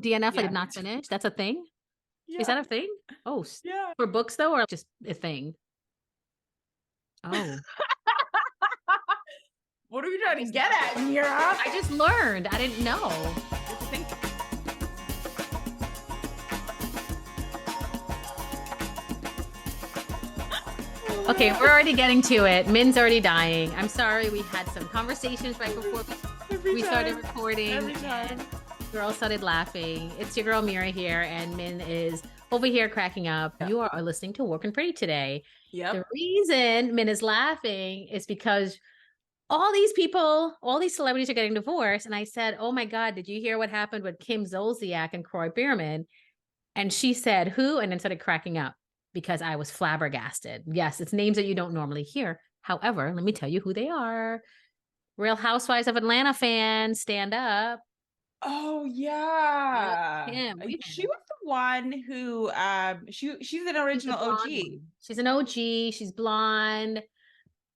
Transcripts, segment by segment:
DNF, I Yeah. did not finish. That's a thing? Is Yeah. that a thing? Oh, Yeah. for books though, or just a thing? Oh, What are we I trying to just get at, Meera? I just learned. I didn't know. It's a thing. Oh Okay, no. we're already getting to it. Min's already dying. I'm sorry. We had some conversations right before Every we started time. recording, Every and time. girls started laughing. It's your girl Meera here, and Min is over here cracking up. Yeah. You are listening to Work and Pretty today. The Yep. reason Min is laughing is because all these people, all these celebrities are getting divorced. And I said, oh my God, did you hear what happened with Kim Zolciak and Kroy Bierman? And she said, who? And then started cracking up because I was flabbergasted. Yes, it's names that you don't normally hear. However, let me tell you who they are. Real Housewives of Atlanta fans, stand up. Oh Real yeah. Kim, She women. was the one who she's an She's the original blonde OG. one. She's an OG. She's blonde,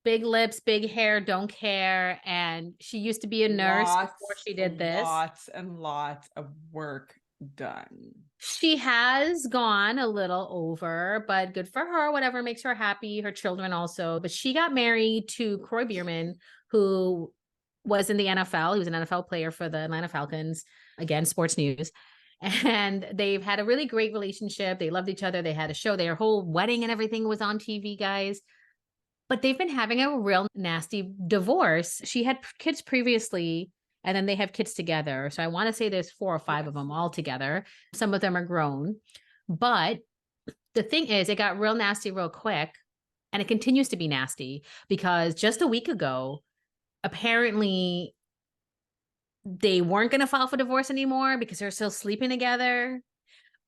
big lips, big hair, don't care. And she used to be a nurse before Lots, she did this. lots and lots of work done. She has gone a little over, but good for her. Whatever makes her happy. Her children also. But she got married to Kroy Bierman, who was in the NFL. He was an NFL player for the Atlanta Falcons. Again, sports news. And they've had a really great relationship. They loved each other. They had a show. Their whole wedding and everything was on TV, guys. But they've been having a real nasty divorce. She had kids previously, and then they have kids together. So I want to say there's 4 or 5 of Yes. them all together. Some of them are grown. But the thing is, it got real nasty real quick. And it continues to be nasty because just a week ago, apparently they weren't going to file for divorce anymore because they're still sleeping together.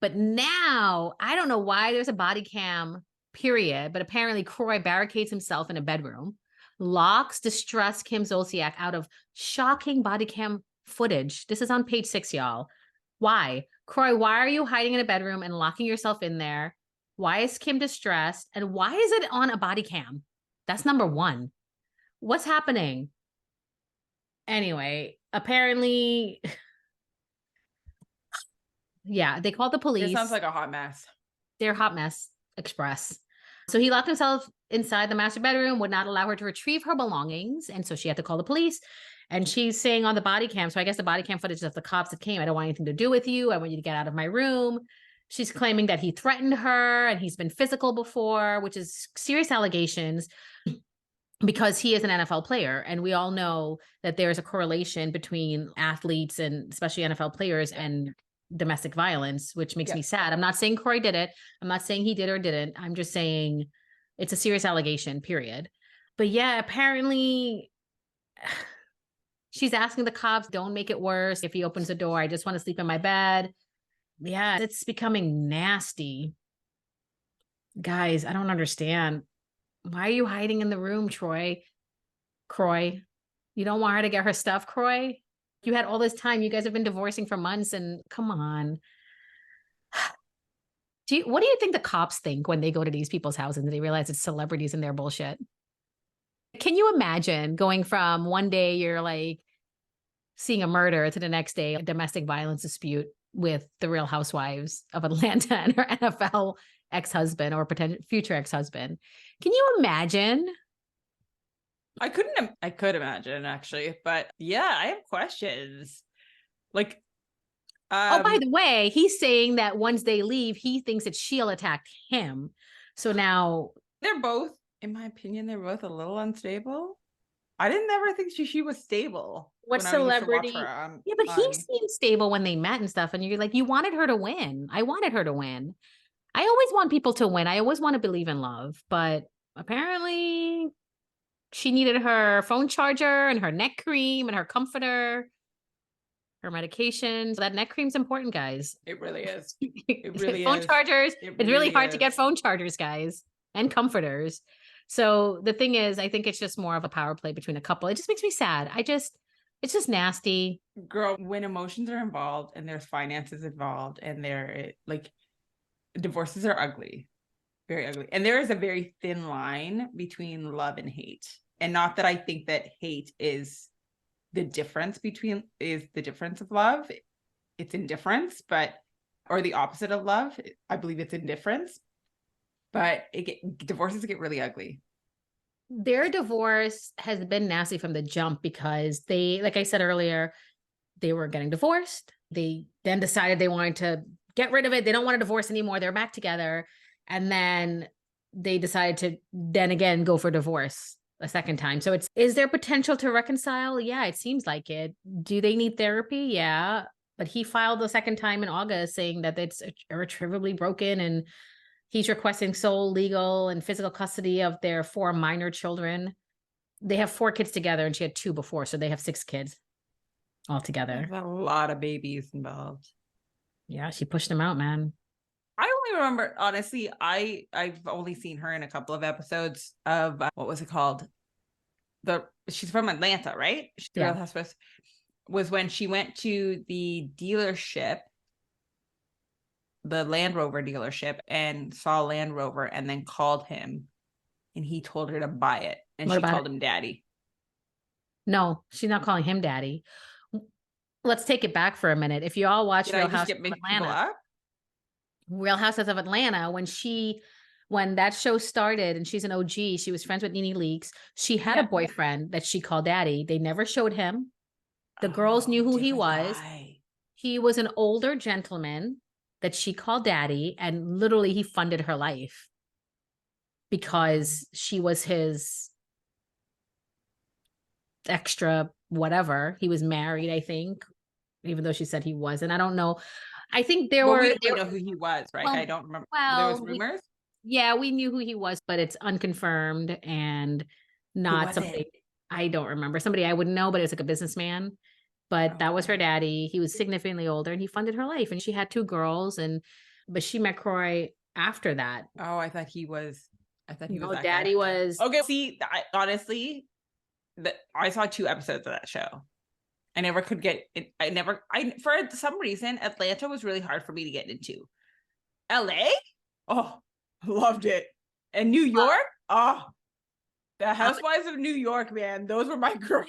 But now, I don't know why there's a body cam, period. But apparently, Kroy barricades himself in a bedroom, locks distressed Kim Zolciak out of shocking body cam footage. This is on page 6, y'all. Why? Kroy, why are you hiding in a bedroom and locking yourself in there? Why is Kim distressed? And why is it on a body cam? That's number one. What's happening? Anyway, apparently, yeah, they called the It sounds police. like a hot mess. They're hot mess express. So he locked himself inside the master bedroom, would not allow her to retrieve her belongings. And so she had to call the police. And she's saying on the body cam, so I guess the body cam footage of the cops that came, I don't want anything to do with you. I want you to get out of my room. She's claiming that he threatened her and he's been physical before, which is serious allegations because he is an NFL player. And we all know that there's a correlation between athletes and especially NFL players and domestic violence, which makes me sad. I'm not saying Kroy did it. I'm not saying he did or didn't. I'm just saying it's a serious allegation, period. But yeah, apparently she's asking the cops, don't make it worse. If he opens the door, I just want to sleep in my bed. Yeah, it's becoming nasty. Guys, I don't understand. Why are you hiding in the room, Kroy? You don't want her to get her stuff, Kroy? You had all this time. You guys have been divorcing for months, and come on. What do you think the cops think when they go to these people's houses and they realize it's celebrities and their bullshit? Can you imagine going from one day you're like seeing a murder to the next day a domestic violence dispute with the Real Housewives of Atlanta and her NFL ex-husband or potential future ex-husband? Can you imagine? I could imagine actually, but yeah, I have questions. Like, Oh, by the way, he's saying that once they leave, he thinks that she'll attack him. So now they're both, in my opinion, they're both a little unstable. I didn't ever think she was stable what when I used to watch celebrity? her Yeah, but he on seemed stable when they met and stuff. And you're like, you wanted her to win. I wanted her to win. I always want people to win. I always want to believe in love. But apparently she needed her phone charger and her neck cream and her comforter, her medications. That neck cream's important, guys. It really is. It really Phone is. chargers. It It's really really hard to get is. phone chargers, guys, and comforters. So the thing is, I think it's just more of a power play between a couple. It just makes me sad. It's just nasty. Girl, when emotions are involved and there's finances involved and they're like divorces are ugly, very ugly. And there is a very thin line between love and hate. And not that I think that hate is the difference of love. it's indifference, or the opposite of love. I believe it's indifference, but divorces get really ugly. Their divorce has been nasty from the jump because they, like I said earlier, they were getting divorced. They then decided they wanted to get rid of it. They don't want a divorce anymore. They're back together. And then they decided to then again go for divorce a second time. So is there potential to reconcile? Yeah, it seems like it. Do they need therapy? Yeah. But he filed the second time in August saying that it's irretrievably broken and he's requesting sole legal and physical custody of their 4 minor children. They have 4 kids together and she had 2 before. So they have 6 kids altogether. There's a lot of babies involved. Yeah, she pushed him out, man. I only remember, honestly, I've only seen her in a couple of episodes of what was it called? She's from Atlanta, right? Yeah. Was when she went to the dealership, the Land Rover dealership, and saw Land Rover, and then called him, and he told her to buy it, and she called him daddy. No, she's not calling him daddy. Let's take it back for a minute. If you all watch Real Housewives of Atlanta, when that show started and she's an OG, she was friends with Nene Leakes. She had a boyfriend that she called daddy. They never showed him. The girls knew who he was. Guy. He was an older gentleman that she called daddy, and literally he funded her life because she was his extra whatever. He was married, I think, even though she said he wasn't. I don't know. I think we know who he was, right? Well, I don't remember. Well, there was rumors. We knew who he was, but it's unconfirmed and not something I don't remember. Somebody I wouldn't know, but it's like a businessman. But that was her daddy. He was significantly older and he funded her life. And she had 2 girls, but she met Croy after that. Oh, I thought he was. No, daddy guy. Was okay. See, honestly, I saw 2 episodes of that show. I never could get it. For some reason, Atlanta was really hard for me to get into. LA? Oh, loved it. And New York? The Housewives of New York, man. Those were my girls.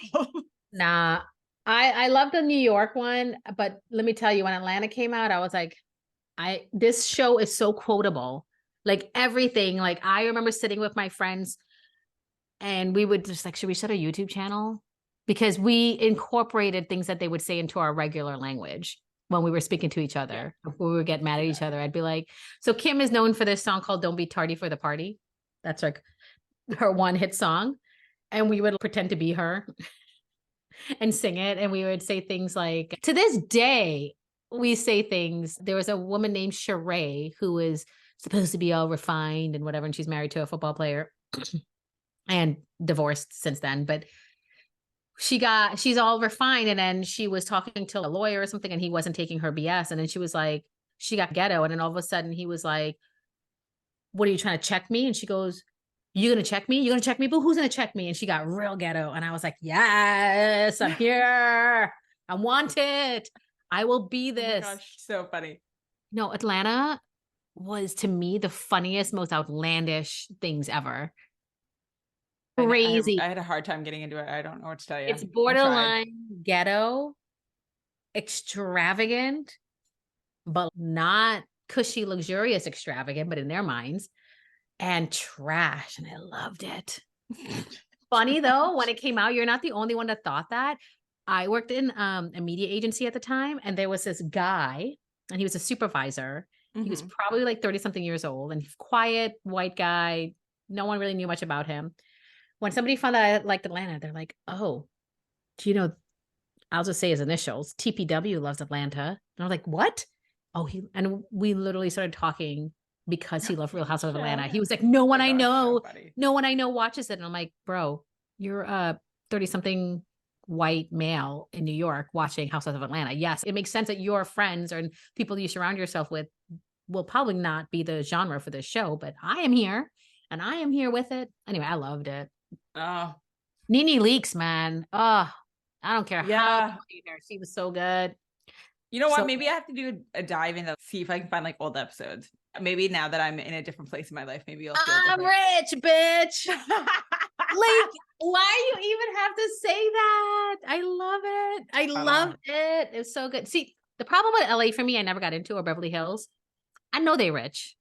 Nah, I love the New York one, but let me tell you, when Atlanta came out, I was like, this show is so quotable. Like everything. Like I remember sitting with my friends and we would just like, should we start a YouTube channel? Because we incorporated things that they would say into our regular language when we were speaking to each other. Before we would get mad at each other, I'd be like, so Kim is known for this song called Don't Be Tardy for the Party. That's like her one hit song. And we would pretend to be her and sing it. And we would say things like, to this day, we say things. There was a woman named Sheree who is supposed to be all refined and whatever. And she's married to a football player and divorced since then. But she's all refined. And then she was talking to a lawyer or something and he wasn't taking her BS. And then she was like, she got ghetto. And then all of a sudden he was like, what are you trying to check me? And she goes, you going to check me? You going to check me? But who's going to check me? And she got real ghetto. And I was like, yes, I'm here. I want it. I will be this. Oh my gosh, so funny. No, Atlanta was to me the funniest, most outlandish things ever. Crazy. I had a hard time getting into it. I don't know what to tell you. It's borderline ghetto, extravagant, but not cushy, luxurious extravagant, but in their minds, and trash. And I loved it. Funny though, when it came out, you're not the only one that thought that. I worked in a media agency at the time, and there was this guy, and he was a supervisor. Mm-hmm. He was probably like 30 something years old and quiet, white guy. No one really knew much about him. When somebody found out I liked Atlanta, they're like, oh, do you know, I'll just say his initials, TPW loves Atlanta. And I was like, what? Oh, and we literally started talking because he loved Real Housewives of Atlanta. He was like, no one I know watches it. And I'm like, bro, you're a 30 something white male in New York watching Housewives of Atlanta. Yes, it makes sense that your friends or people you surround yourself with will probably not be the genre for this show, but I am here and I am here with it. Anyway, I loved it. Oh, Nene Leakes, man. Oh, I don't care how she was so good. You know what? Maybe I have to do a dive into see if I can find like old episodes. Maybe now that I'm in a different place in my life, maybe I'm rich, bitch. Like, why you even have to say that? I love it. I love it. It was so good. See, The problem with LA for me, I never got into, or Beverly Hills. I know they rich.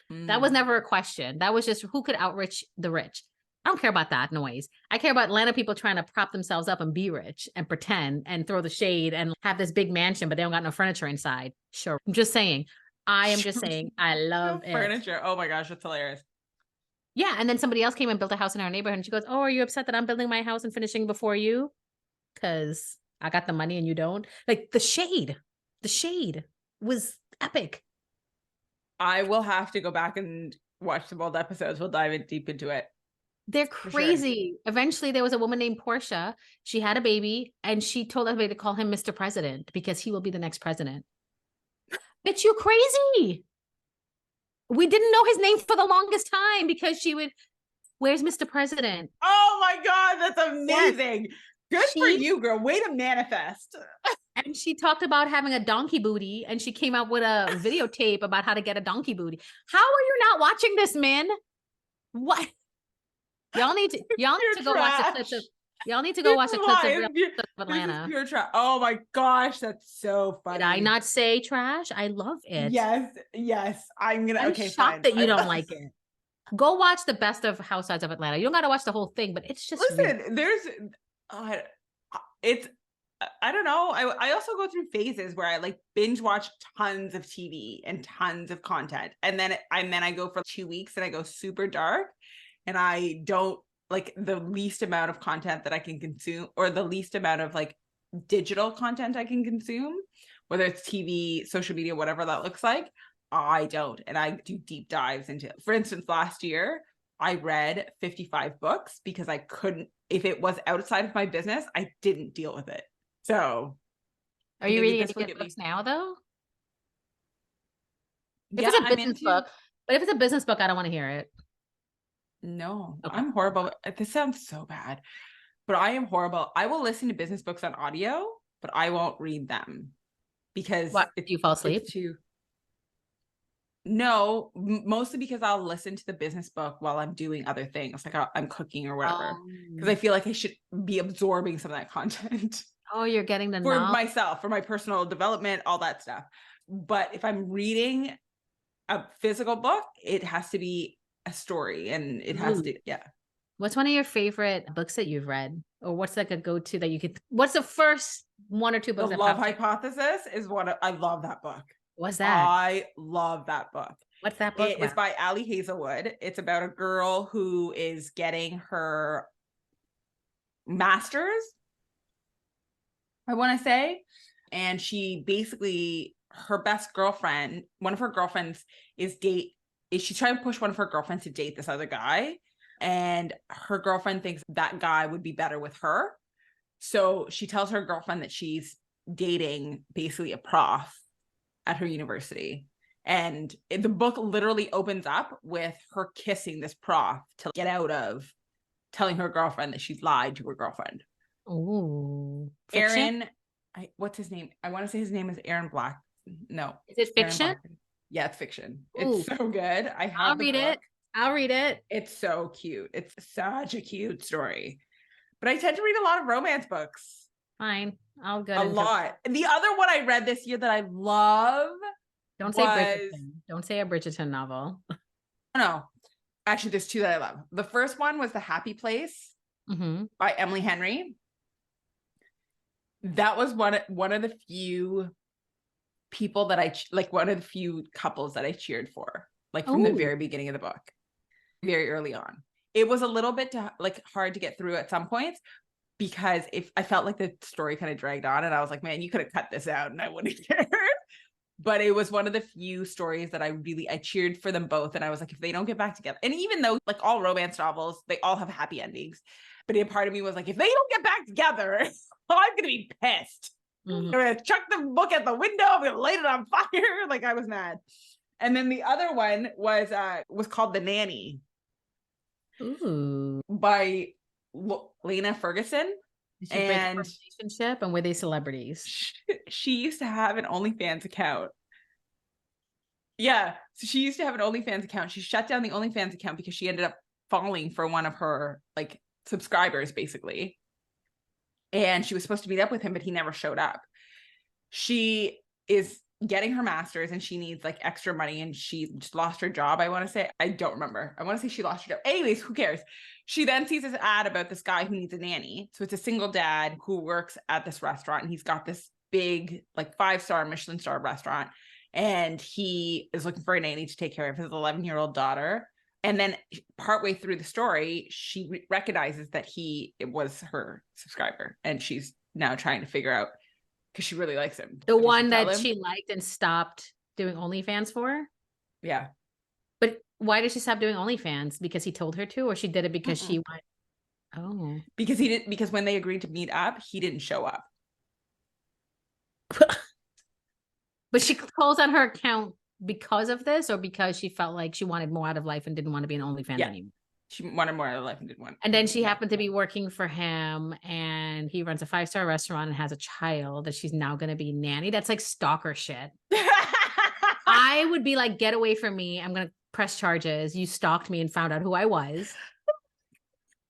That was never a question. That was just who could outrich the rich. I don't care about that noise. I care about Atlanta people trying to prop themselves up and be rich and pretend and throw the shade and have this big mansion, but they don't got no furniture inside. Sure. I'm just saying. I am just saying I love No it. furniture. Oh my gosh, that's hilarious. Yeah. And then somebody else came and built a house in our neighborhood and she goes, oh, are you upset that I'm building my house and finishing before you? Because I got the money and you don't. Like the shade was epic. I will have to go back and watch some old episodes. We'll dive in deep into it. They're For sure. crazy. Eventually, there was a woman named Portia. She had a baby and she told everybody to call him Mr. President because he will be the next president. Bitch, you crazy. We didn't know his name for the longest time because she would, where's Mr. President? Oh my God, that's amazing. Yes. Good for you, girl. Way to manifest. And she talked about having a donkey booty and she came out with a videotape about how to get a donkey booty. How are you not watching this, man? What? Y'all need to go watch the clips of Y'all need to go watch the clips of Real of Atlanta. Pure trash. Oh my gosh, that's so funny. Did I not say trash? I love it. Yes. I'm shocked fine. That you don't like it. Go watch the best of Housewives of Atlanta. You don't got to watch the whole thing, but it's just there's it's I don't know. I also go through phases where I like binge watch tons of TV and tons of content, and then I go for 2 weeks and I go super dark, and I don't like the least amount of content that I can consume, or the least amount of like digital content I can consume, whether it's TV, social media, whatever that looks like. I don't, and I do deep dives into it. For instance, last year I read 55 books because I couldn't, if it was outside of my business, I didn't deal with it. So are you reading any good books now though? If it's a business book, but if it's a business book, I don't want to hear it. No, okay. I'm horrible. This sounds so bad, but I am horrible. I will listen to business books on audio, but I won't read them because do you fall asleep? No, mostly because I'll listen to the business book while I'm doing other things, like I'm cooking or whatever, because I feel like I should be absorbing some of that content. Oh, you're getting the for myself, for my personal development, all that stuff. But if I'm reading a physical book, it has to be a story, and it has to, yeah. What's one of your favorite books that you've read, or what's like a go-to that you could? What's the first one or two books? The Love Hypothesis is what I love that book. What's that? I love that book. What's that book? It's by Ali Hazelwood. It's about a girl who is getting her master's, I want to say. And she basically, her best girlfriend, one of her girlfriends is she's trying to push one of her girlfriends to date this other guy. And her girlfriend thinks that guy would be better with her. So she tells her girlfriend that she's dating basically a prof at her university. And the book literally opens up with her kissing this prof to get out of telling her girlfriend that she's lied to her girlfriend. Ooh. Aaron, what's his name? I want to say his name is Aaron Black. No. Is it fiction? Yeah, it's fiction. Ooh. It's so good. I'll read it. I'll read it. It's so cute. It's such a cute story. But I tend to read a lot of romance books. Fine. I'll go. A lot. The other one I read this year that I love. Don't say Bridgerton. Don't say a Bridgerton novel. No. Actually, there's two that I love. The first one was The Happy Place by Emily Henry. That was one of the few people that I like, one of the few couples that I cheered for, like from the very beginning of the book, very early on. It was a little bit hard to get through at some points because if I felt like the story kind of dragged on, and I was like, man, you could have cut this out and I wouldn't have cared. But it was one of the few stories that I cheered for them both. And I was like, if they don't get back together, and even though like all romance novels, they all have happy endings, but a part of me was like, if they don't get back together, I'm going to be pissed. I'm going to chuck the book at the window. I'm going to light it on fire. Like I was mad. And then the other one was called The Nanny. Ooh. By Lena Ferguson. Did she break up a relationship, and were they celebrities? She used to have an OnlyFans account. Yeah, so she used to have an OnlyFans account. She shut down the OnlyFans account because she ended up falling for one of her like subscribers, basically. And she was supposed to meet up with him, but he never showed up. She is getting her master's and she needs like extra money and she just lost her job. I want to say, I don't remember. I want to say she lost her job. Anyways, who cares? She then sees this ad about this guy who needs a nanny. So it's a single dad who works at this restaurant and he's got this big, like 5-star Michelin star restaurant. And he is looking for a nanny to take care of his 11-year-old daughter. And then partway through the story, she recognizes that it was her subscriber. And she's now trying to figure out, because she really likes him. The one that she liked and stopped doing OnlyFans for? Yeah. But why did she stop doing OnlyFans? Because he told her to, or she did it because she went, oh. Because when they agreed to meet up, he didn't show up. But she closed on her account because of this, or because she felt like she wanted more out of life and didn't want to be an OnlyFans anymore? She wanted more out of life and didn't want. And then she happened to be working for him, and he runs a 5-star restaurant and has a child that she's now going to be nanny. That's like stalker shit. I would be like, get away from me. I'm going to press charges. You stalked me and found out who I was.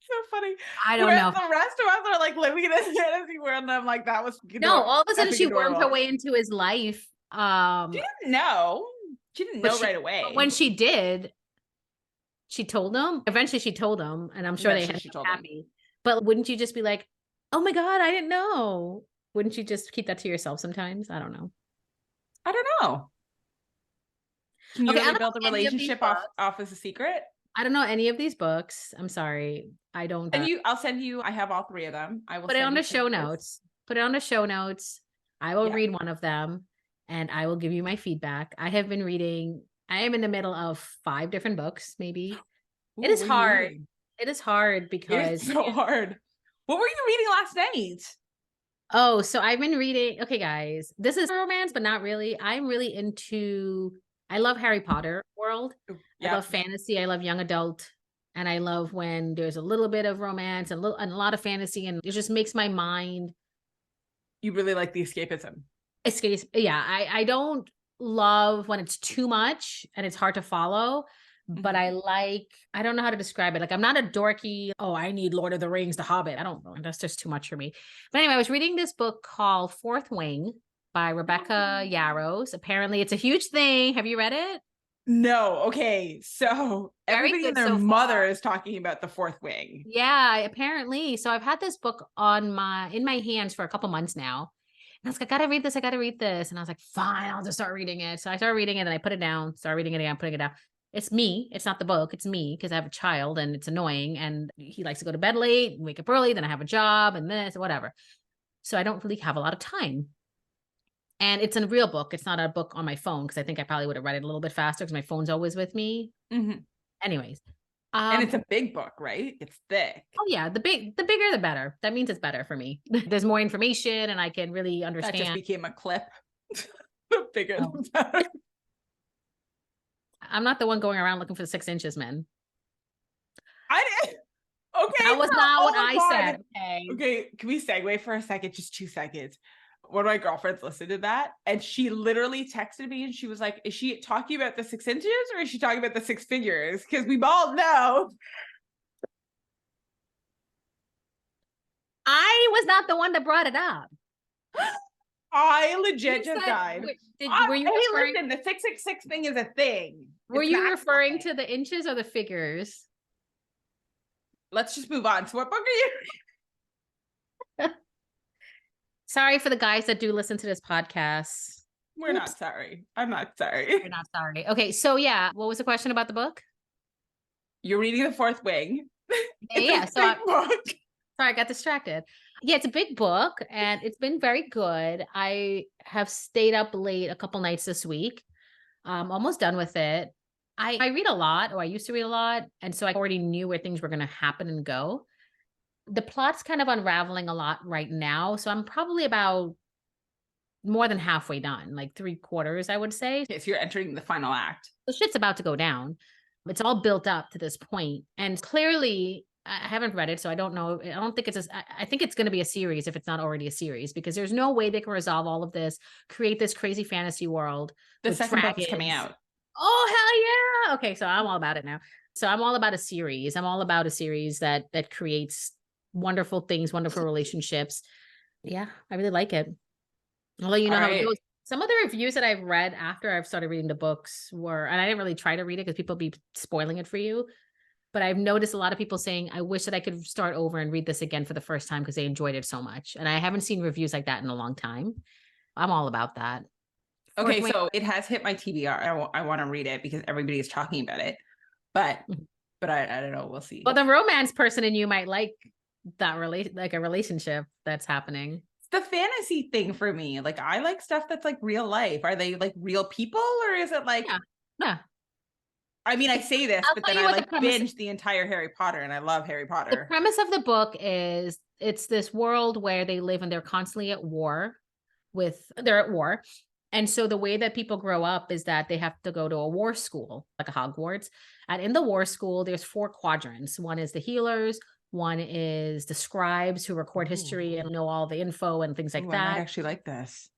So funny. I don't know. The rest of us are like living in a fantasy world, and I'm like, that was no. All of a sudden, she wormed her way into his life. She didn't know. She didn't know right away. But when she did, she told him. Eventually, she told him, and I'm sure they had been happy. But wouldn't you just be like, "Oh my god, I didn't know"? Wouldn't you just keep that to yourself sometimes? I don't know. I don't know. Can you really build a relationship off as a secret? I don't know any of these books. I'm sorry. I don't. And I'll send you. I have all 3 of them. I will put it on the show notes. Put it on the show notes. I will read one of them, and I will give you my feedback. I have been reading. I am in the middle of 5 different books. Maybe it is hard. It is hard because it's so hard. What were you reading last night? Oh, so I've been reading. Okay, guys, this is romance, but not really. I'm really into. I love Harry Potter world. I love fantasy. I love young adult. And I love when there's a little bit of romance and a lot of fantasy. And it just makes my mind. You really like the escapism. Yeah. I don't love when it's too much and it's hard to follow. But I don't know how to describe it. Like, I'm not a dorky, I need Lord of the Rings, The Hobbit. I don't know. That's just too much for me. But anyway, I was reading this book called Fourth Wing by Rebecca Yarros. Apparently it's a huge thing. Have you read it? No. Okay. So everybody and their mother is talking about the Fourth Wing. Yeah, apparently. So I've had this book in my hands for a couple months now. And I was like, I gotta read this. And I was like, fine, I'll just start reading it. So I started reading it and I put it down, start reading it again, putting it down. It's me. It's not the book. It's me, because I have a child and it's annoying. And he likes to go to bed late, wake up early. Then I have a job and this, whatever. So I don't really have a lot of time. And it's a real book. It's not a book on my phone, because I think I probably would have read it a little bit faster because my phone's always with me. Anyways. And it's a big book, right? It's thick. Oh yeah. The bigger, the better. That means it's better for me. There's more information and I can really understand. That just became a clip. The bigger, the better. I'm not the one going around looking for the 6 inches, man. I didn't. Okay. That was not what I said. Okay. Can we segue for a second? Just 2 seconds. One of my girlfriends listened to that and she literally texted me and she was like, is she talking about the 6 inches or is she talking about the 6 figures? Because we all know. I was not the one that brought it up. I legit just died. Were you referring? Listen, the 666 thing is a thing. Were you referring to the inches or the figures? Let's just move on. So what book are you? Sorry for the guys that do listen to this podcast. We're not sorry. I'm not sorry. You're not sorry. Okay, so yeah, what was the question about the book? You're reading The Fourth Wing. Yeah. Sorry, I got distracted. Yeah, it's a big book and it's been very good. I have stayed up late a couple nights this week. Almost done with it. I read a lot, or I used to read a lot. And so I already knew where things were going to happen and go. The plot's kind of unraveling a lot right now. So I'm probably about more than halfway done, like 3/4, I would say. Okay, so you're entering the final act. The shit's about to go down. It's all built up to this point. And clearly, I haven't read it, so I don't know. I don't think I think it's going to be a series if it's not already a series, because there's no way they can resolve all of this, create this crazy fantasy world. The second book is coming out. Oh, hell yeah. Okay, so I'm all about it now. So I'm all about a series. I'm all about a series that creates wonderful things, wonderful relationships. Yeah, I really like it. I'll let you know All how it right. goes. Some of the reviews that I've read after I've started reading the books were, and I didn't really try to read it because people be spoiling it for you. But I've noticed a lot of people saying, I wish that I could start over and read this again for the first time because they enjoyed it so much. And I haven't seen reviews like that in a long time. I'm all about that. Fourth Okay, Wing. so it has hit my TBR. I want to read it because everybody is talking about it. But I don't know. We'll see. Well, the romance person in you might like that like a relationship that's happening. It's the fantasy thing for me. Like I like stuff that's like real life. Are they like real people or is it like Yeah. Yeah. I mean, I say this, I'll but tell then you I what the like premise binge the entire Harry Potter and I love Harry the Potter. premise of the book is it's this world where they live and they're constantly at war they're at war. And so the way that people grow up is that they have to go to a war school, like a Hogwarts. And in the war school, there's 4 quadrants. One is the healers, one is the scribes who record history and know all the info and things like I might that. actually like this.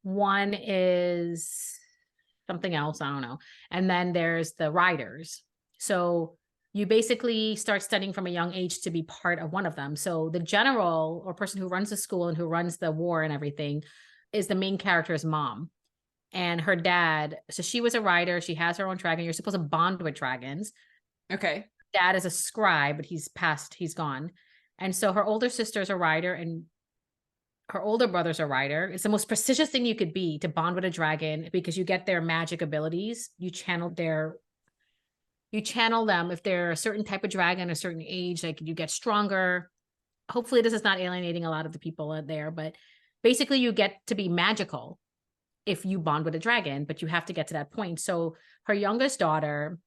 One is something else, I don't know. And then there's the riders. So you basically start studying from a young age to be part of one of them. So the general or person who runs the school and who runs the war and everything is the main character's mom. And her dad, so she was a rider. She has her own dragon. You're supposed to bond with dragons. Okay. Dad is a scribe, but he's passed, he's gone. And so her older sister's a rider and her older brother's a rider. It's the most prestigious thing you could be to bond with a dragon because you get their magic abilities. You channel them if they're a certain type of dragon, a certain age, like you get stronger. Hopefully this is not alienating a lot of the people there, but basically you get to be magical if you bond with a dragon, but you have to get to that point. So her youngest daughter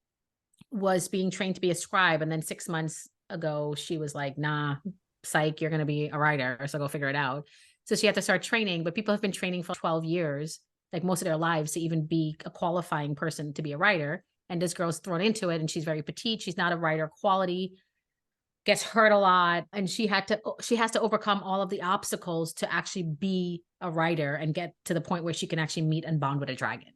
was being trained to be a scribe. And then 6 months ago, she was like, nah, psych, you're going to be a writer. So go figure it out. So she had to start training, but people have been training for 12 years, like most of their lives, to even be a qualifying person to be a writer. And this girl's thrown into it and she's very petite. She's not a writer quality, gets hurt a lot. And she has to overcome all of the obstacles to actually be a writer and get to the point where she can actually meet and bond with a dragon.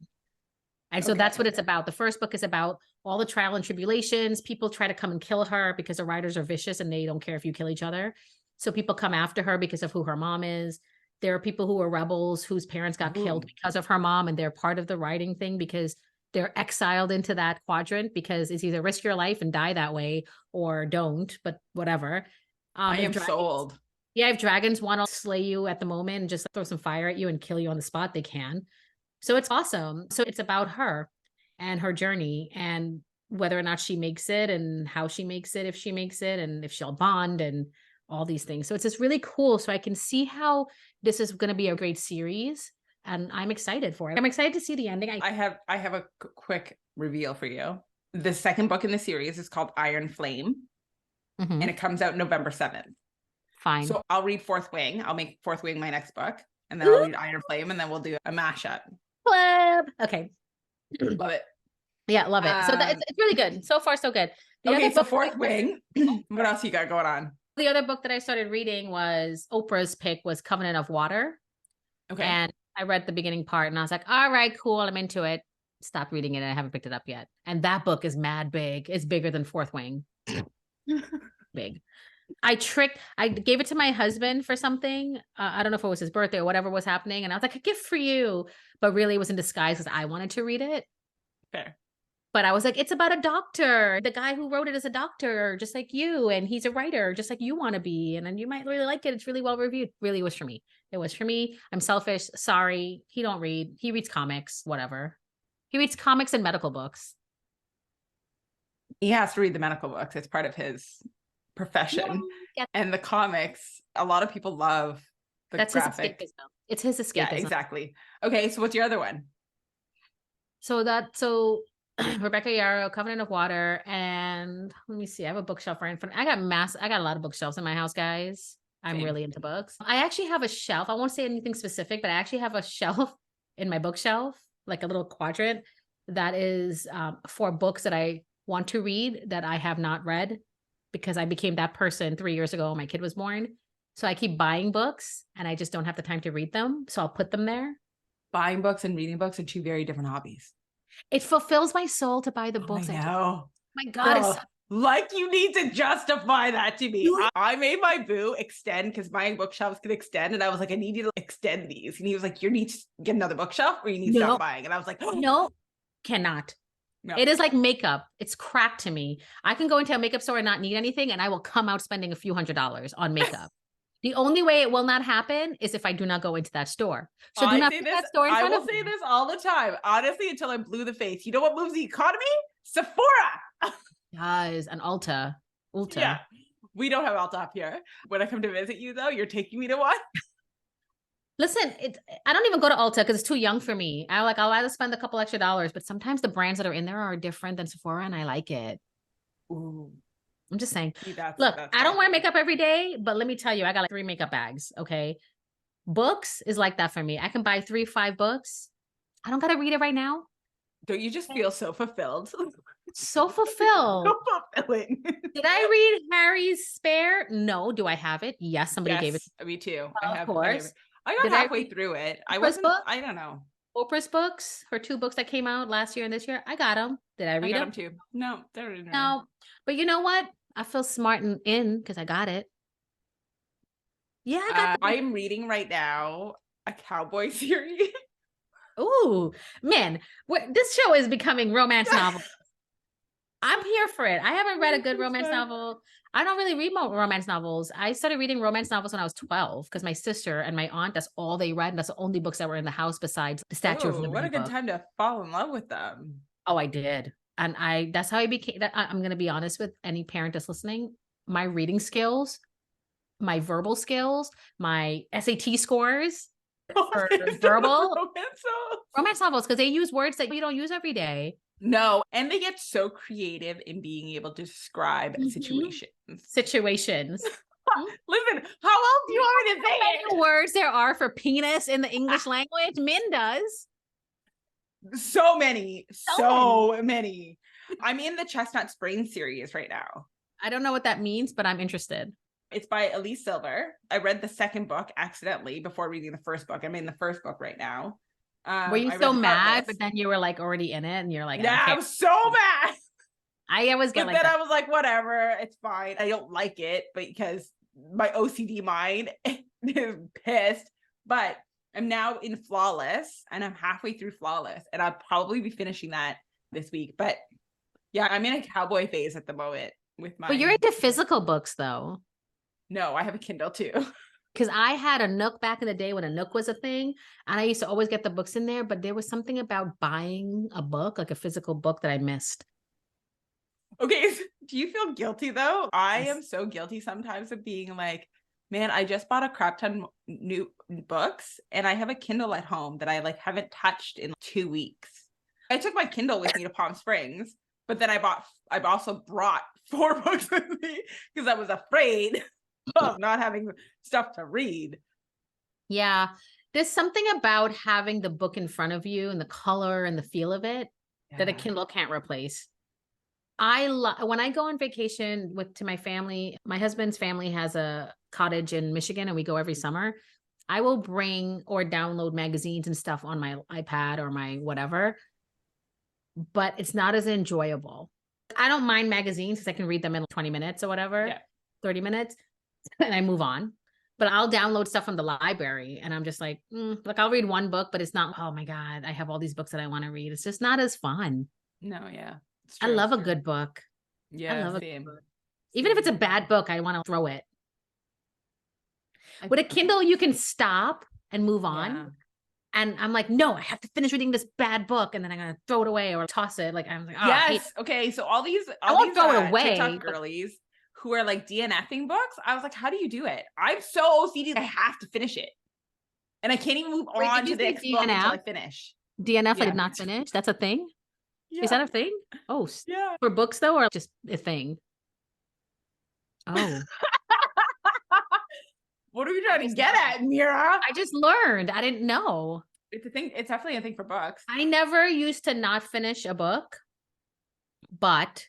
And so that's what it's about. The first book is about all the trial and tribulations. People try to come and kill her because the writers are vicious and they don't care if you kill each other. So people come after her because of who her mom is. There are people who are rebels whose parents got killed because of her mom, and they're part of the writing thing because they're exiled into that quadrant because it's either risk your life and die that way or don't, but whatever. I am sold. Yeah, if dragons want to slay you at the moment and just throw some fire at you and kill you on the spot, they can. So it's awesome. So it's about her and her journey and whether or not she makes it and how she makes it, if she makes it, and if she'll bond and all these things. So it's just really cool. So I can see how this is going to be a great series and I'm excited for it. I'm excited to see the ending. I have a quick reveal for you. The second book in the series is called Iron Flame and it comes out November 7th. Fine. So I'll read Fourth Wing. I'll make Fourth Wing my next book and then I'll read Iron Flame and then we'll do a mashup. Club. Okay. Love it. Yeah, love it. So it's really good. So far, so good. So Fourth Wing. What else you got going on? The other book that I started reading was Oprah's pick was Covenant of Water. Okay. And I read the beginning part and I was like, all right, cool. I'm into it. Stopped reading it. And I haven't picked it up yet. And that book is mad big. It's bigger than Fourth Wing. Big. I gave it to my husband for something. I don't know if it was his birthday or whatever was happening. And I was like, a gift for you. But really it was in disguise because I wanted to read it. Fair. But I was like, it's about a doctor. The guy who wrote it is a doctor, just like you. And he's a writer, just like you want to be. And then you might really like it. It's really well reviewed. Really was for me. It was for me. I'm selfish. Sorry. He don't read. He reads comics, whatever. He reads comics and medical books. He has to read the medical books. It's part of his profession. Yeah. And the comics, a lot of people love the graphic. His escapism. It's his escapism. Yeah, exactly. Okay, so what's your other one? So Rebecca Yarros, Covenant of Water, and let me see. I have a bookshelf right in front. I got a lot of bookshelves in my house, guys. I'm really into books. I actually have a shelf. I won't say anything specific, but I actually have a shelf in my bookshelf, like a little quadrant that is for books that I want to read that I have not read because I became that person 3 years ago when my kid was born. So I keep buying books and I just don't have the time to read them. So I'll put them there. Buying books and reading books are two very different hobbies. It fulfills my soul to buy the books. I know. My God, Like you need to justify that to me. I made my boo extend because my bookshelves could extend. And I was like, I need you to extend these. And he was like, you need to get another bookshelf or you need to stop buying. And I was like, no, cannot. No. It is like makeup. It's crack to me. I can go into a makeup store and not need anything, and I will come out spending a few $100s on makeup. The only way it will not happen is if I do not go into that store. So do not put that store in front of me. I will say this all the time, honestly, until I'm blue in the face. You know what moves the economy? Sephora. Does an Ulta. Yeah. We don't have Ulta up here. When I come to visit you, though, you're taking me to one. Listen, I don't even go to Ulta because it's too young for me. I'll either spend a couple extra dollars, but sometimes the brands that are in there are different than Sephora, and I like it. Ooh. I'm just saying. Look, I don't wear makeup every day, but let me tell you, I got like 3 makeup bags. Okay. Books is like that for me. I can buy 3-5 books. I don't got to read it right now. Don't you just feel so fulfilled? So fulfilled. So fulfilling. Did I read Harry's Spare? No. Do I have it? Yes. Somebody gave it. Me too. Of course. I got halfway through it. I don't know. Oprah's books, her 2 books that came out last year and this year. I got them. Did I read them? Too. No, they're in there. No. But you know what? I feel smart and in because I got it. Yeah, I got I'm reading right now a cowboy series. Ooh, man, this show is becoming romance novel. I'm here for it. I haven't read a good romance novel. I don't really read romance novels. I started reading romance novels when I was 12 because my sister and my aunt, that's all they read. And that's the only books that were in the house besides the Statue of Liberty. What a good time to fall in love with them. Oh, I did. And that's how I became that. I'm going to be honest with any parent that's listening. My reading skills, my verbal skills, my SAT scores for verbal romance novels, because they use words that you don't use every day. No, and they get so creative in being able to describe situations. Listen, how else do you want me to say it? Words there are for penis in the English language. Min does. So many. I'm in the Chestnut Spring series right now. I don't know what that means, but I'm interested. It's by Elise Silver. I read the second book accidentally before reading the first book. I'm in the first book right now. Were you so mad, but then you were like already in it and you're like, yeah, I was so mad. I always get but then I was like, whatever, it's fine. I don't like it, but because my OCD mind is pissed. But I'm now in Flawless and I'm halfway through Flawless and I'll probably be finishing that this week. But yeah, I'm in a cowboy phase at the moment with my. But you're into physical books though. No, I have a Kindle too. Because I had a Nook back in the day when a Nook was a thing. And I used to always get the books in there. But there was something about buying a book, like a physical book, that I missed. Okay. Do you feel guilty though? I am so guilty sometimes of being like, man, I just bought a crap ton new books. And I have a Kindle at home that I like haven't touched in 2 weeks. I took my Kindle with me to Palm Springs. But then I've also brought 4 books with me because I was afraid of not having stuff to read. Yeah. There's something about having the book in front of you and the color and the feel of it that a Kindle can't replace. When I go on vacation to my family, my husband's family has a cottage in Michigan and we go every summer. I will bring or download magazines and stuff on my iPad or my whatever, but it's not as enjoyable. I don't mind magazines because I can read them in 20 minutes or whatever, 30 minutes. And I move on, but I'll download stuff from the library and I'm just like, I'll read one book, but it's not, oh my God, I have all these books that I want to read. It's just not as fun. No. Yeah. I love a good book. Yeah. I love a good book. Even if it's a bad book, I want to throw it. With a Kindle, you can stop and move on. Yeah. And I'm like, no, I have to finish reading this bad book and then I'm going to throw it away or toss it. Like, I'm like, oh, yes. Okay. So all these throw it away. TikTok girlies who are like DNFing books. I was like, how do you do it? I'm so OCD. I have to finish it. And I can't even move on to the next book until I finish. DNF, I did not finish. That's a thing? Yeah. Is that a thing? Oh, yeah. For books though, or just a thing? Oh. What are we trying to get at, Meera? I just learned. I didn't know. It's a thing. It's definitely a thing for books. I never used to not finish a book, but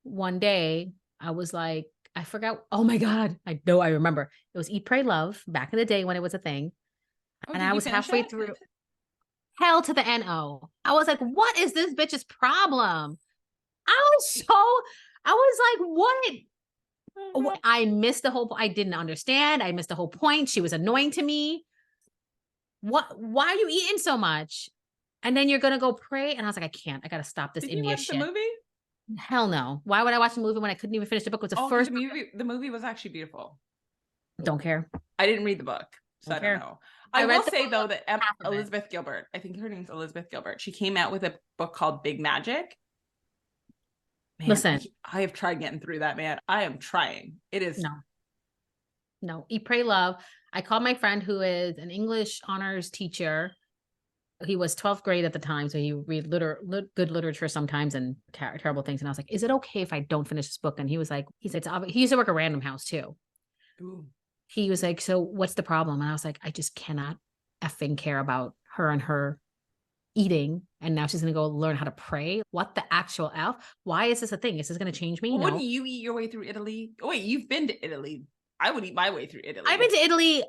one day I was like, I forgot. Oh my God. I know. I remember. It was Eat, Pray, Love back in the day when it was a thing. And I was halfway through. Hell to the NO. I was like, what is this bitch's problem? I was like, what? Oh, I missed the whole, I didn't understand. I missed the whole point. She was annoying to me. Why are you eating so much? And then you're going to go pray. And I was like, I can't, I got to stop this did you India watch the shit. movie? Hell no. Why would I watch a movie when I couldn't even finish the book? It was the Oh, because first. the movie was actually beautiful. Don't care. I didn't read the book, so Don't I care. don't know. I read will the say book, though that half of it. Elizabeth Gilbert, I think her name's Elizabeth Gilbert. She came out with a book called Big Magic. Man, Listen, I have tried getting through that, man. I am trying. It is no, eat, pray, love. I called my friend who is an English honors teacher. He was 12th grade at the time, so he read good literature sometimes and terrible things. And I was like, "Is it okay if I don't finish this book?" And he was like, "He said he used to work at Random House too." Ooh. He was like, "So what's the problem?" And I was like, "I just cannot effing care about her and her eating, and now she's gonna go learn how to pray. What the actual F? Why is this a thing? Is this gonna change me? Well, No. wouldn't you eat your way through Italy? Oh wait, you've been to Italy. I would eat my way through Italy. I've been to Italy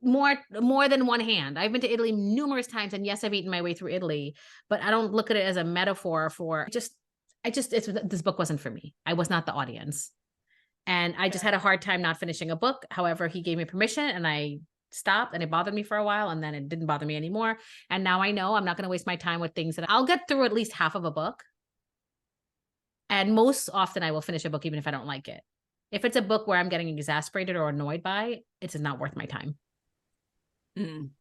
more than one hand. I've been to Italy numerous times, and yes, I've eaten my way through Italy, but I don't look at it as a metaphor for this book wasn't for me. I was not the audience. And I just had a hard time not finishing a book. However, he gave me permission and I stopped, and it bothered me for a while, and then it didn't bother me anymore. And now I know I'm not going to waste my time with things that I'll get through at least half of a book. And most often I will finish a book even if I don't like it. If it's a book where I'm getting exasperated or annoyed by, it is not worth my time. Mm.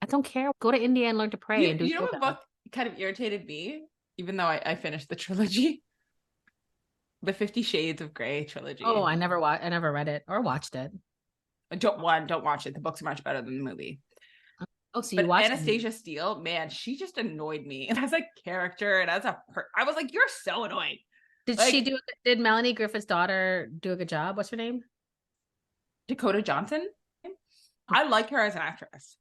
I don't care. Go to India and learn to pray and do You know yoga. what book kind of irritated me, even though I finished the trilogy? The 50 Shades of Grey trilogy. Oh, I never read it or watched it. Don't watch it. The books are much better than the movie. Oh, so But you watched Anastasia Steele, man, she just annoyed me. And as a character and as I was like, you're so annoying. Did Melanie Griffith's daughter do a good job? What's her name? Dakota Johnson. I like her as an actress.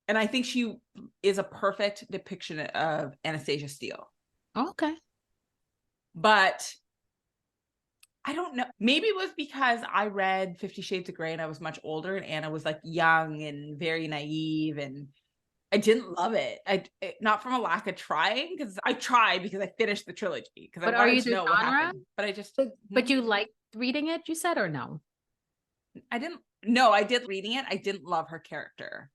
And I think she is a perfect depiction of Anastasia Steele. Oh, okay. But I don't know. Maybe it was because I read 50 Shades of Grey and I was much older and Anna was like young and very naive, and I didn't love it. Not from a lack of trying, because I tried because I finished the trilogy because I wanted to know what happened. But I just but you liked reading it, you said, or no? I didn't. No, I did reading it. I didn't love her character.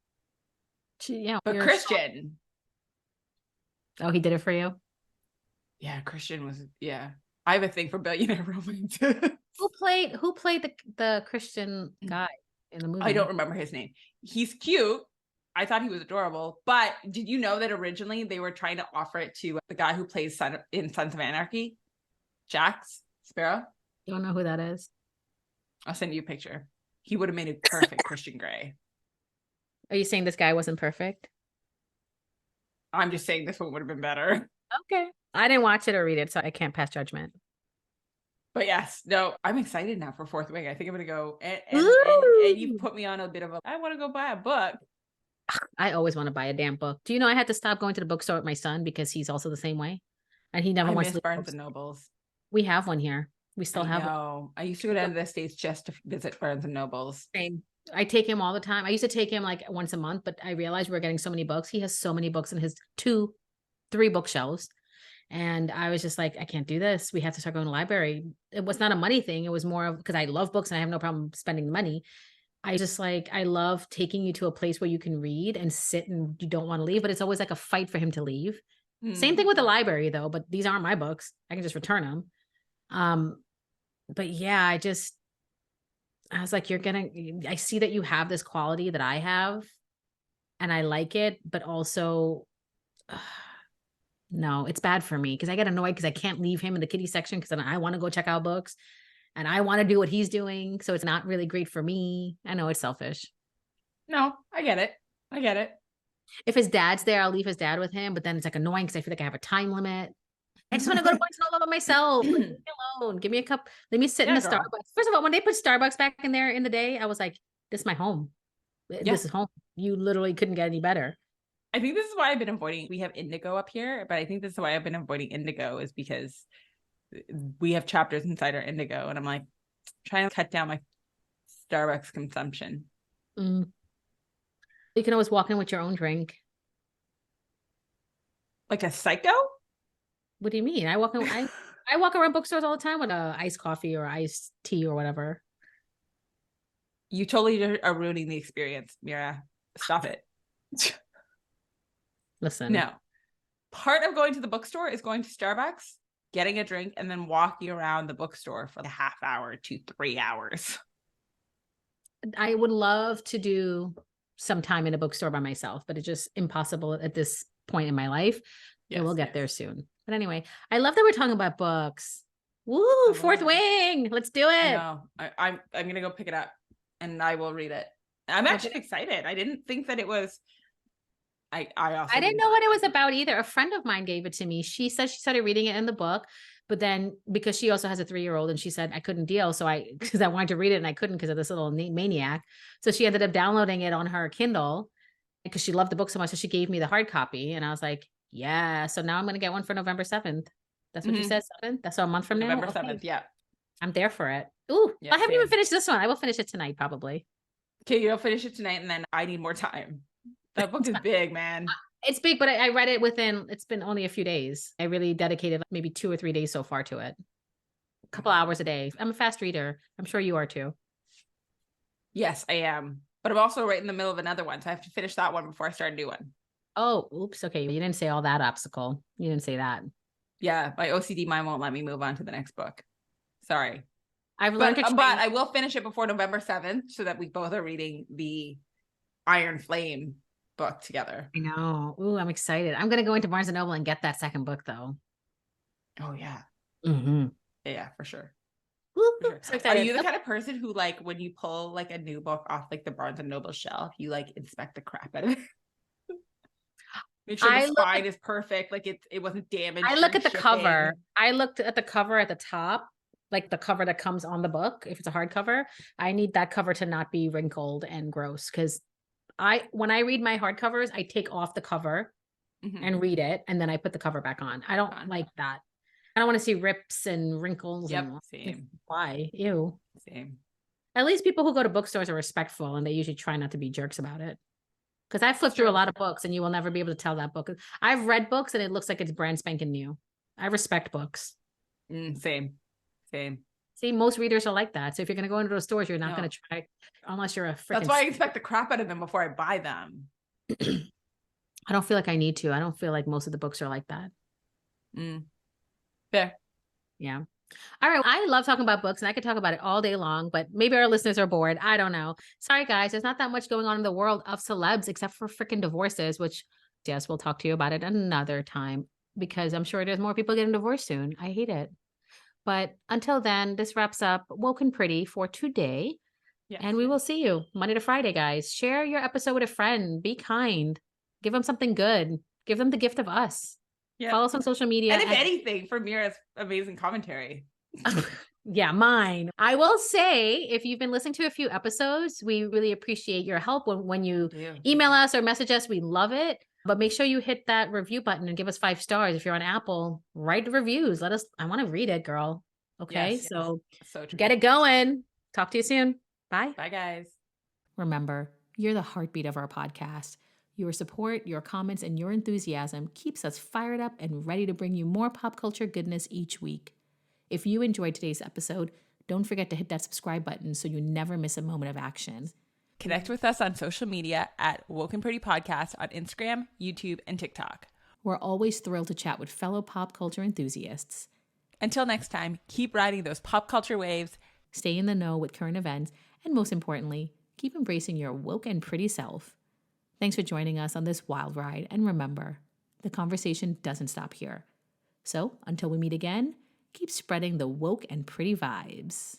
But Christian. Oh, he did it for you? Yeah, Christian was, yeah. I have a thing for billionaire romance. Who played the Christian guy in the movie? I don't remember his name. He's cute. I thought he was adorable. But did you know that originally they were trying to offer it to the guy who plays in Sons of Anarchy? Jack Sparrow? Don't know who that is. I'll send you a picture. He would have made a perfect Christian Grey. Are you saying this guy wasn't perfect? I'm just saying this one would have been better. Okay. I didn't watch it or read it, so I can't pass judgment. But yes, no, I'm excited now for Fourth Wing. I think I'm going to go. And you put me on a bit of I want to go buy a book. I always want to buy a damn book. Do you know I had to stop going to the bookstore with my son because he's also the same way? And he never wants to Barnes and Nobles. We have one here. We still have one. I used to go down to the States just to visit Barnes and Nobles. Same. I take him all the time. I used to take him like once a month, but I realized we're getting so many books. He has so many books in his 3 bookshelves. And I was just like, I can't do this. We have to start going to the library. It was not a money thing. It was more of because I love books and I have no problem spending the money. I just like, I love taking you to a place where you can read and sit and you don't want to leave, but it's always like a fight for him to leave. Same thing with the library though, but these aren't my books. I can just return them. But yeah, I was like, I see that you have this quality that I have and I like it, but also, no, it's bad for me because I get annoyed because I can't leave him in the kiddie section because then I want to go check out books and I want to do what he's doing. So it's not really great for me. I know it's selfish. No, I get it. If his dad's there, I'll leave his dad with him, but then it's like annoying because I feel like I have a time limit. I just want to go to Barnes and Noble by myself. Leave me alone. Give me a cup. Let me sit in the Starbucks. First of all, when they put Starbucks back in there in the day, I was like, this is my home. This is home. You literally couldn't get any better. I think this is why I've been avoiding. We have Indigo up here, but I think this is why I've been avoiding Indigo is because we have chapters inside our Indigo, and I'm like trying to cut down my Starbucks consumption. You can always walk in with your own drink. Like a psycho? What do you mean? I walk around bookstores all the time with a iced coffee or iced tea or whatever. You totally are ruining the experience, Meera. Stop it. Listen, No. Part of going to the bookstore is going to Starbucks, getting a drink, and then walking around the bookstore for a half hour to 3 hours. I would love to do some time in a bookstore by myself, but it's just impossible at this point in my life. Yes, And we'll get there soon. But anyway, I love that we're talking about books. Woo, Fourth Wing. Let's do it. No, I'm gonna go pick it up and I will read it. I'm actually excited. I didn't think that it was. I didn't know what it was about either. A friend of mine gave it to me. She said she started reading it in the book, but then because she also has a 3-year-old and she said I couldn't deal. So because I wanted to read it and I couldn't because of this little maniac. So she ended up downloading it on her Kindle because she loved the book so much. So she gave me the hard copy and I was like, yeah. So now I'm going to get one for November 7th. That's what you said, 7th? That's a month from now? November 7th, yeah. I'm there for it. Ooh, yeah, I haven't even finished this one. I will finish it tonight probably. Okay, you'll finish it tonight and then I need more time. That book is big, man. It's big, but I read it it's been only a few days. I really dedicated maybe 2 or 3 days so far to it. A couple hours a day. I'm a fast reader. I'm sure you are too. Yes, I am. But I'm also right in the middle of another one. So I have to finish that one before I start a new one. Oh, oops. Okay. You didn't say all that obstacle. You didn't say that. Yeah. My OCD mind won't let me move on to the next book. Sorry. I've learned but I will finish it before November 7th so that we both are reading the Iron Flame book together. I know. Ooh, I'm excited. I'm going to go into Barnes & Noble and get that second book though. Oh yeah. Mm-hmm. Yeah, for sure. Woo, for sure. So excited. Are you the kind of person who like when you pull like a new book off like the Barnes & Noble shelf, you like inspect the crap out of it? Make sure the spine is perfect, like it wasn't damaged. I look at the cover. I looked at the cover at the top, like the cover that comes on the book. If it's a hardcover, I need that cover to not be wrinkled and gross because when I read my hardcovers, I take off the cover and read it, and then I put the cover back on. I don't like that. I don't want to see rips and wrinkles. Yep, and same. Why? Ew. Same. At least people who go to bookstores are respectful, and they usually try not to be jerks about it. Because I flipped through a lot of books, and you will never be able to tell that book. I've read books, and it looks like it's brand spanking new. I respect books. Same. See, most readers are like that. So if you're going to go into those stores, you're not going to try unless you're a freaking. That's why I expect the crap out of them before I buy them. I don't feel like I need to. I don't feel like most of the books are like that. Fair. Yeah. All right. I love talking about books and I could talk about it all day long, but maybe our listeners are bored. I don't know. Sorry, guys. There's not that much going on in the world of celebs except for freaking divorces, which, yes, we'll talk to you about it another time because I'm sure there's more people getting divorced soon. I hate it. But until then, this wraps up Woke and Pretty for today. Yes. And we will see you Monday to Friday, guys. Share your episode with a friend. Be kind. Give them something good. Give them the gift of us. Yeah. Follow us on social media. And if anything, for Meera's amazing commentary. Yeah, mine. I will say, if you've been listening to a few episodes, we really appreciate your help when you email us or message us. We love it. But make sure you hit that review button and give us 5 stars. If you're on Apple, write reviews. I want to read it, girl. Okay. Yes, so get it going. Talk to you soon. Bye. Bye, guys. Remember, you're the heartbeat of our podcast. Your support, your comments, and your enthusiasm keeps us fired up and ready to bring you more pop culture goodness each week. If you enjoyed today's episode, don't forget to hit that subscribe button so you never miss a moment of action. Connect with us on social media at Woke and Pretty Podcast on Instagram, YouTube, and TikTok. We're always thrilled to chat with fellow pop culture enthusiasts. Until next time, keep riding those pop culture waves, stay in the know with current events, and most importantly, keep embracing your woke and pretty self. Thanks for joining us on this wild ride, and remember, the conversation doesn't stop here. So, until we meet again, keep spreading the woke and pretty vibes.